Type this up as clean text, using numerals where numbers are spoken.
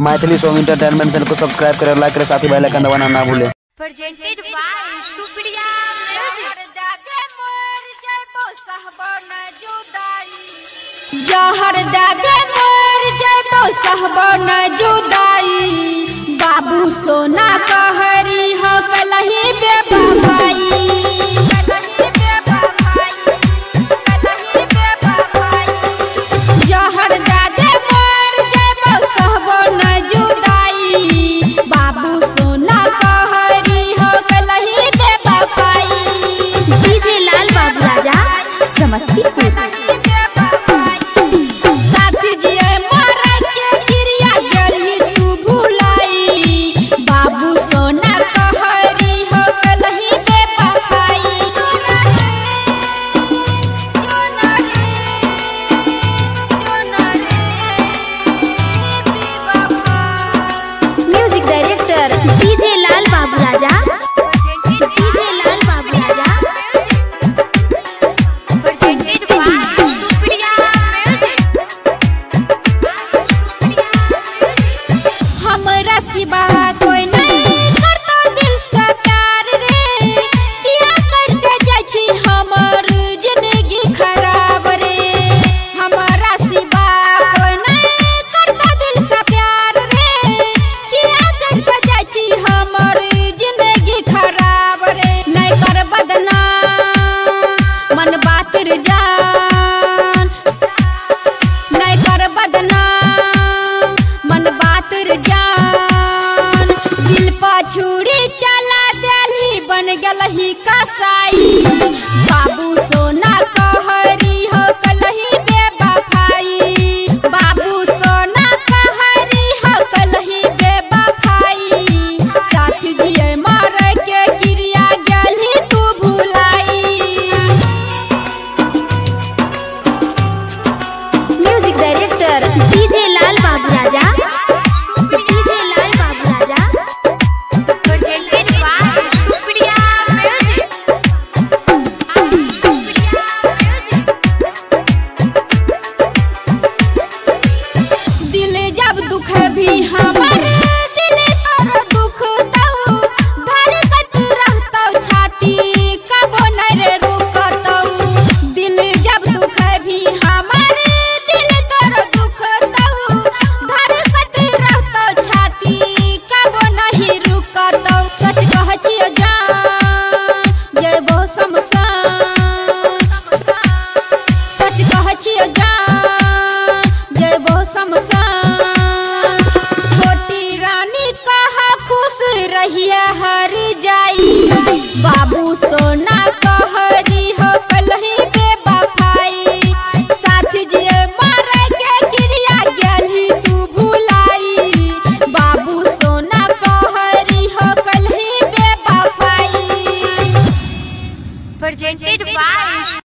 Maithili song entertainment channel को subscribe करें, लाइक करें, साथ ही बेल आइकन दबाना ना भूलें। प्रेजेंटेड बाय सुप्रिया जहर दागे मोर जबो सहबो न जुदाई बाबू सोना कहरी हो कलही बेवफाई जहर दागे मोर जबो सहबो न जुदाई बाबू सोना कहरी हो कलही बेवफाई। डीजे लाल बाबू राजा समस्तीपुर। छुरी चला दिल्ली बन गलही कसाई बाबू सोना कहरी हो कलही बेवफाई बाबू सोना कहरी हो कलही बेवफाई साथ दिए मार के क्रिया गलही तू भुलाई। म्यूजिक डायरेक्टर डीजे लाल बाबू राजा। दुख भी हमारे दिल और दुख तो धड़कत रहतो छाती कबो न रे रुकतो दिल जब दुख भी हमारे दिल तोर दुख तो धड़कत रहतो छाती कबो नहीं रुकतो सच कह छियो जान जेबो शमशान सच कह छियो जान जेबो शमशान रहिया हर जाई बाबू सोना।